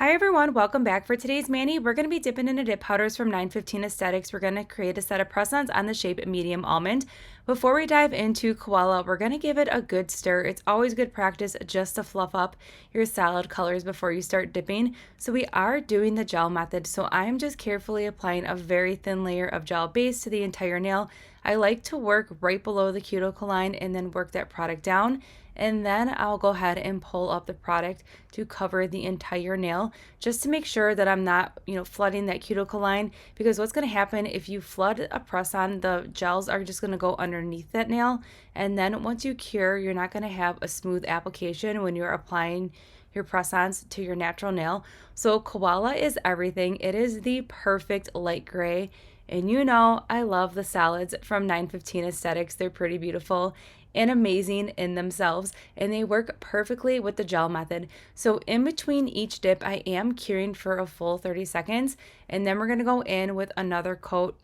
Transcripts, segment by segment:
Hi everyone, welcome back. For today's mani, we're going to be dipping into dip powders from 915 Aesthetics. We're going to create a set of press-ons on the shape medium almond. Before we dive into koala, we're going to give it a good stir. It's always good practice just to fluff up your solid colors before you start dipping. So we are doing the gel method. So I'm just carefully applying a very thin layer of gel base to the entire nail. I like to work right below the cuticle line and then work that product down. And then I'll go ahead and pull up the product to cover the entire nail just to make sure that I'm not, flooding that cuticle line, because what's going to happen if you flood a press on, the gels are just going to go underneath that nail. And then once you cure, you're not going to have a smooth application when you're applying your press-ons to your natural nail. So Koala is everything. It is the perfect light gray. And I love the solids from 915 Aesthetics. They're pretty beautiful and amazing in themselves, and they work perfectly with the gel method. So in between each dip, I am curing for a full 30 seconds, and then we're going to go in with another coat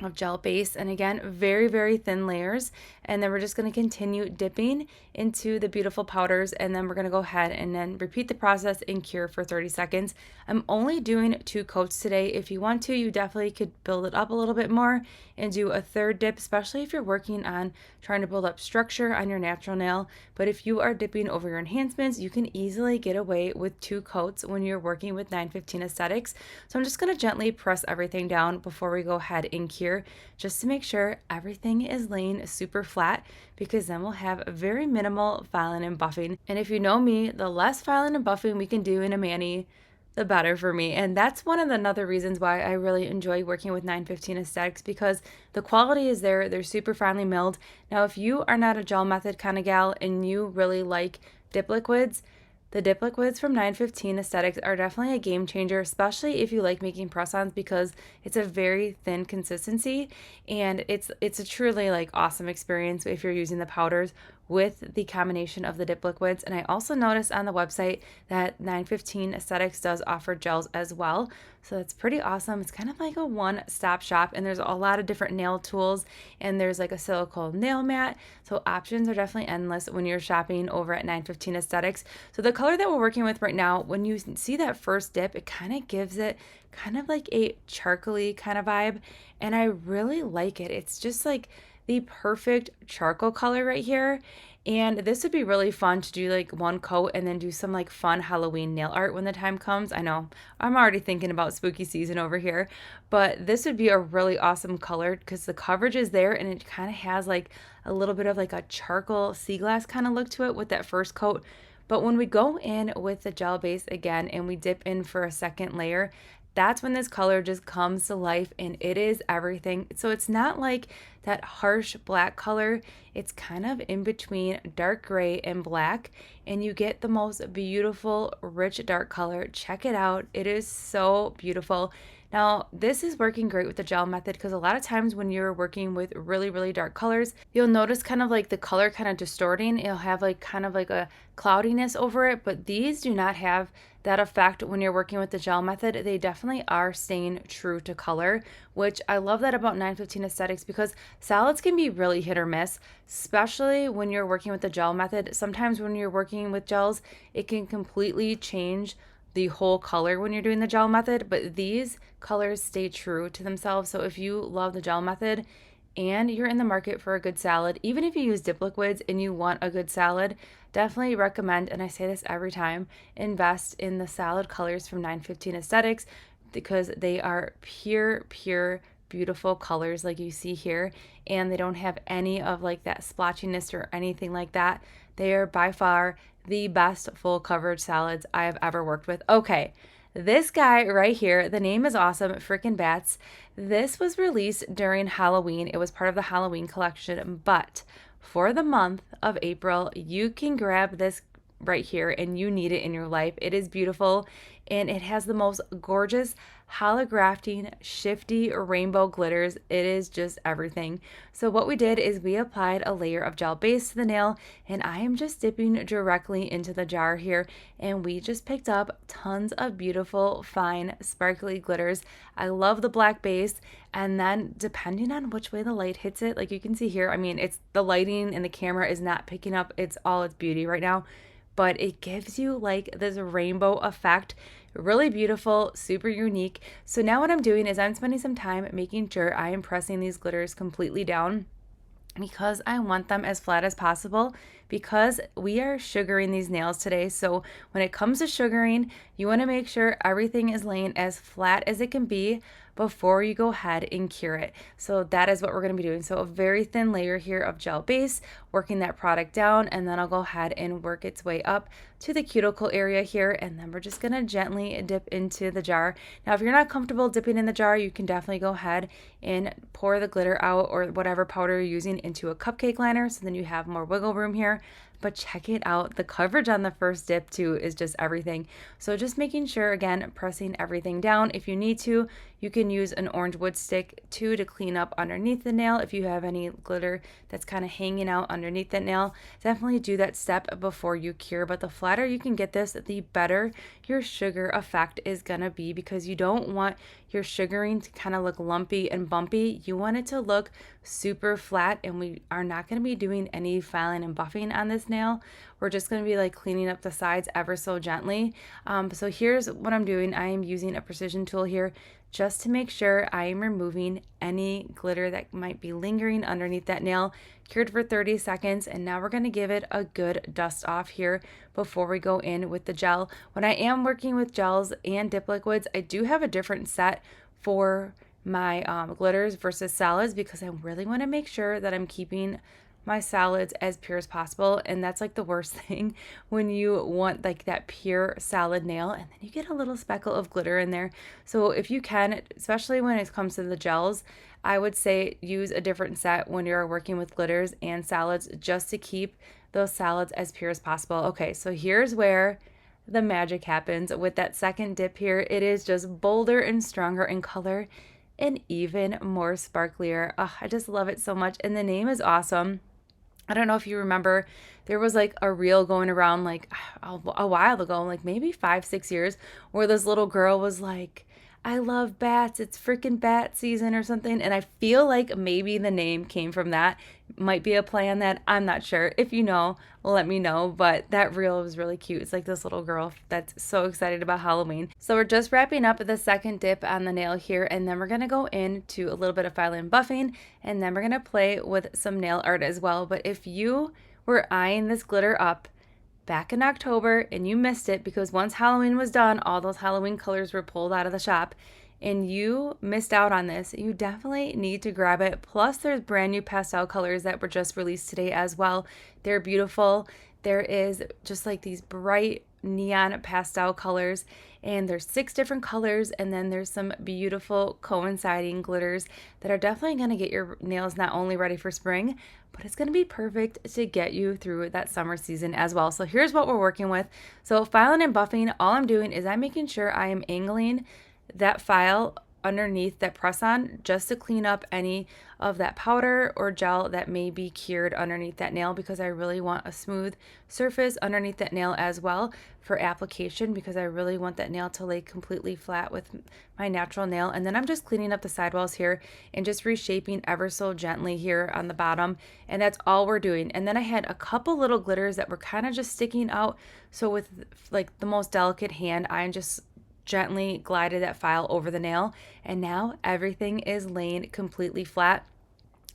of gel base, and again, very, very thin layers. And then we're just going to continue dipping into the beautiful powders, and then we're going to go ahead and then repeat the process and cure for 30 seconds. I'm only doing 2 coats today. If you want to, you definitely could build it up a little bit more and do a third dip, especially if you're working on trying to build up structure on your natural nail. But if you are dipping over your enhancements, you can easily get away with 2 coats when you're working with 915 Aesthetics. So I'm just going to gently press everything down before we go ahead and cure, just to make sure everything is laying super flat, because then we'll have very minimal filing and buffing. And if you know me, the less filing and buffing we can do in a mani, the better for me. And that's one of the other reasons why I really enjoy working with 915 Aesthetics, because the quality is there. They're super finely milled. Now, if you are not a gel method kind of gal and you really like dip liquids, the dip liquids from 915 Aesthetics are definitely a game changer, especially if you like making press-ons, because it's a very thin consistency, and it's a truly awesome experience if you're using the powders with the combination of the dip liquids. And I also noticed on the website that 915 Aesthetics does offer gels as well. So that's pretty awesome. It's kind of like a one-stop shop, and there's a lot of different nail tools, and there's a silicone nail mat. So options are definitely endless when you're shopping over at 915 Aesthetics. So the color that we're working with right now, when you see that first dip, it kind of gives it kind of like a charcoaly kind of vibe, and I really like it. It's just the perfect charcoal color right here. And this would be really fun to do 1 coat and then do some fun Halloween nail art when the time comes. I know I'm already thinking about spooky season over here, but this would be a really awesome color because the coverage is there, and it kind of has a little bit of a charcoal sea glass kind of look to it with that first coat. But when we go in with the gel base again and we dip in for a second layer, that's when this color just comes to life, and it is everything. So it's not like that harsh black color. It's kind of in between dark gray and black, and you get the most beautiful, rich, dark color. Check it out. It is so beautiful. Now, this is working great with the gel method, because a lot of times when you're working with really, really dark colors, you'll notice kind of the color kind of distorting. It'll have kind of a cloudiness over it, but these do not have that effect when you're working with the gel method. They definitely are staying true to color, which I love that about 915 Aesthetics, because solids can be really hit or miss, especially when you're working with the gel method. Sometimes when you're working with gels, it can completely change the whole color when you're doing the gel method, but these colors stay true to themselves. So if you love the gel method and you're in the market for a good salad, even if you use dip liquids and you want a good salad, definitely recommend, and I say this every time, invest in the salad colors from 915 Aesthetics, because they are pure, beautiful colors like you see here, and they don't have any of that splotchiness or anything like that. They are by far the best full coverage salads I have ever worked with. Okay, this guy right here, the name is awesome, FRICKEN BATS. This was released during Halloween. It was part of the Halloween collection, but for the month of April, you can grab this right here, and you need it in your life. It is beautiful, and it has the most gorgeous holographic shifty rainbow glitters. It is just everything. So what we did is we applied a layer of gel base to the nail, and I am just dipping directly into the jar here, and we just picked up tons of beautiful fine sparkly glitters. I love the black base, and then depending on which way the light hits it, like you can see here, I mean, it's the lighting and the camera is not picking up its beauty right now. but it gives you like this rainbow effect. Really beautiful, super unique. So now what I'm doing is I'm spending some time making sure I am pressing these glitters completely down because I want them as flat as possible, because we are sugaring these nails today. So when it comes to sugaring, you want to make sure everything is laying as flat as it can be before you go ahead and cure it. So that is what we're going to be doing. So a very thin layer here of gel base, working that product down, and then I'll go ahead and work its way up to the cuticle area here, and then we're just going to gently dip into the jar. Now if you're not comfortable dipping in the jar, you can definitely go ahead and pour the glitter out or whatever powder you're using into a cupcake liner, so then you have more wiggle room here. But check it out, the coverage on the first dip too is just everything. So just making sure, again, pressing everything down. If you need to, you can use an orange wood stick too to clean up underneath the nail. If you have any glitter that's kind of hanging out underneath that nail, definitely do that step before you cure. But the flatter you can get this, the better your sugar effect is gonna be, because you don't want your sugaring to kind of look lumpy and bumpy. You want it to look super flat, and we are not going to be doing any filing and buffing on this nail. We're just going to be like cleaning up the sides ever so gently. So here's what I'm doing. I am using a precision tool here just to make sure I am removing any glitter that might be lingering underneath that nail. Cured for 30 seconds, and now we're going to give it a good dust off here before we go in with the gel. When I am working with gels and dip liquids, I do have a different set for my glitters versus solids, because I really want to make sure that I'm keeping my solids as pure as possible. And that's like the worst thing when you want like that pure solid nail and then you get a little speckle of glitter in there. So if you can, especially when it comes to the gels, I would say use a different set when you're working with glitters and solids, just to keep those solids as pure as possible. Okay, so here's where the magic happens with that second dip here. It is just bolder and stronger in color and even more sparklier. Oh, I just love it so much, and the name is awesome. I don't know if you remember, there was like a reel going around like a while ago, like maybe 5-6 years, where this little girl was like, I love bats, it's freaking bat season or something. And I feel like maybe the name came from that. Might be a play on that. I'm not sure. If you know, let me know. But that reel was really cute. It's like this little girl that's so excited about Halloween. So we're just wrapping up the second dip on the nail here, and then we're going to go into a little bit of filing and buffing, and then we're going to play with some nail art as well. But if you were eyeing this glitter up back in October and you missed it because once Halloween was done, all those Halloween colors were pulled out of the shop, and you missed out on this, you definitely need to grab it. Plus there's brand new pastel colors that were just released today as well. They're beautiful. There is just like these bright neon pastel colors, and there's 6 different colors, and then there's some beautiful coinciding glitters that are definitely going to get your nails not only ready for spring, but it's going to be perfect to get you through that summer season as well. So here's what we're working with. So filing and buffing, all I'm doing is I'm making sure I am angling that file underneath that press on, just to clean up any of that powder or gel that may be cured underneath that nail, because I really want a smooth surface underneath that nail as well for application, because I really want that nail to lay completely flat with my natural nail. And then I'm just cleaning up the sidewalls here and just reshaping ever so gently here on the bottom, and that's all we're doing. And then I had a couple little glitters that were kind of just sticking out, so with like the most delicate hand, I'm just gently glided that file over the nail, and now everything is laying completely flat,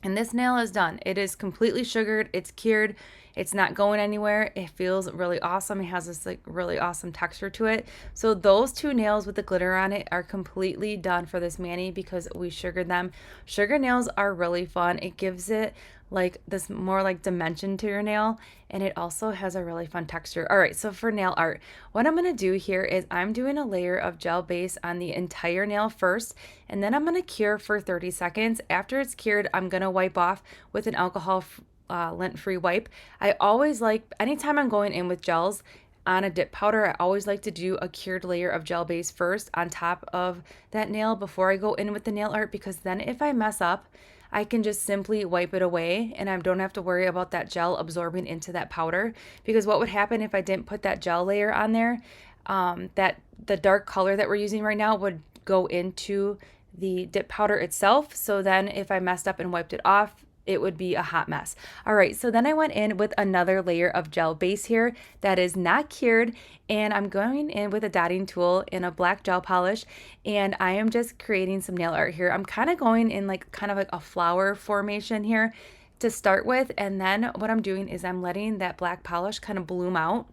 and this nail is done. It is completely sugared, it's cured, it's not going anywhere. It feels really awesome. It has this like really awesome texture to it. So those 2 nails with the glitter on it are completely done for this mani because we sugared them. Sugar nails are really fun. It gives it like this more like dimension to your nail, and it also has a really fun texture. All right, so for nail art, what I'm going to do here is I'm doing a layer of gel base on the entire nail first, and then I'm going to cure for 30 seconds. After it's cured, I'm going to wipe off with an alcohol lint-free wipe. I always like, anytime I'm going in with gels on a dip powder, I always like to do a cured layer of gel base first on top of that nail before I go in with the nail art, because then if I mess up, I can just simply wipe it away and I don't have to worry about that gel absorbing into that powder. Because what would happen if I didn't put that gel layer on there, that the dark color that we're using right now would go into the dip powder itself. So then if I messed up and wiped it off, it would be a hot mess. All right, so then I went in with another layer of gel base here that is not cured, and I'm going in with a dotting tool in a black gel polish, and I am just creating some nail art here. I'm kind of going in like kind of like a flower formation here to start with, and then what I'm doing is I'm letting that black polish kind of bloom out,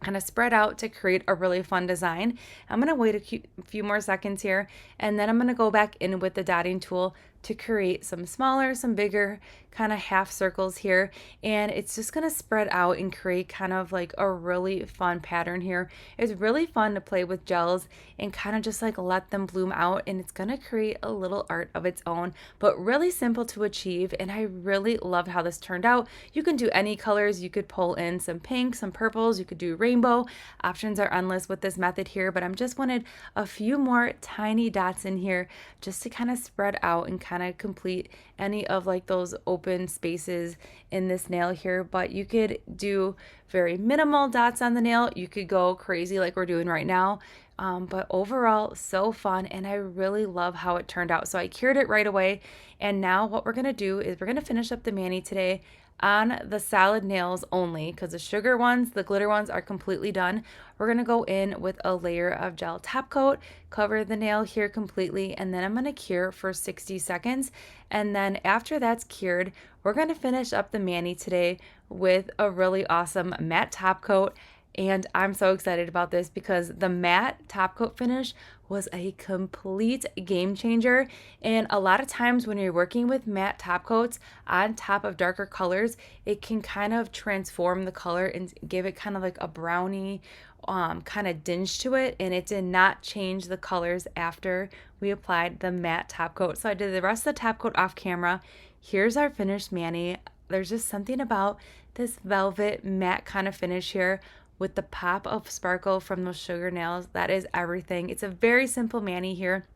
kind of spread out to create a really fun design. I'm going to wait a few more seconds here, and then I'm going to go back in with the dotting tool to create some smaller, some bigger kind of half circles here, and it's just going to spread out and create kind of like a really fun pattern here. It's really fun to play with gels and kind of just like let them bloom out, and it's going to create a little art of its own, but really simple to achieve, and I really loved how this turned out. You can do any colors. You could pull in some pink, some purples, you could do rainbow. Options are endless with this method here, but I'm just wanted a few more tiny dots in here just to kind of spread out and kind of complete any of like those open spaces in this nail here. But you could do very minimal dots on the nail. You could go crazy like we're doing right now. But overall, so fun, and I really love how it turned out. So I cured it right away, and now what we're gonna do is we're gonna finish up the mani today on the solid nails only, because the sugar ones, the glitter ones are completely done. We're gonna go in with a layer of gel top coat, cover the nail here completely, and then I'm gonna cure for 60 seconds. And then after that's cured, we're gonna finish up the mani today with a really awesome matte top coat. And I'm so excited about this because the matte top coat finish was a complete game changer. And a lot of times when you're working with matte top coats on top of darker colors, it can kind of transform the color and give it kind of like a brownie kind of dinge to it. And it did not change the colors after we applied the matte top coat. So I did the rest of the top coat off camera. Here's our finished mani. There's just something about this velvet matte kind of finish here with the pop of sparkle from those sugar nails. That is everything. It's a very simple mani here,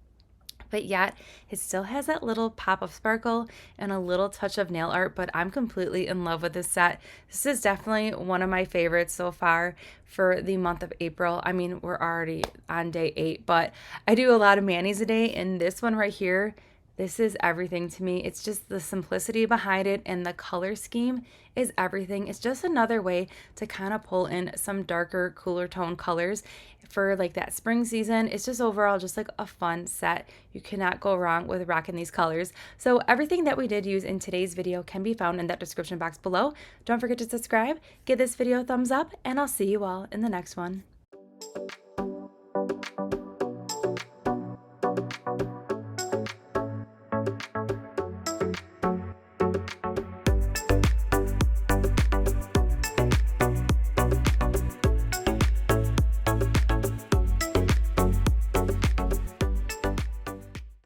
but yet it still has that little pop of sparkle and a little touch of nail art. But I'm completely in love with this set. This is definitely one of my favorites so far for the month of April. I mean, we're already on day 8, but I do a lot of manis a day, and this one right here, this is everything to me. It's just the simplicity behind it, and the color scheme is everything. It's just another way to kind of pull in some darker, cooler tone colors for like that spring season. It's just overall just like a fun set. You cannot go wrong with rocking these colors. So everything that we did use in today's video can be found in that description box below. Don't forget to subscribe, give this video a thumbs up, and I'll see you all in the next one.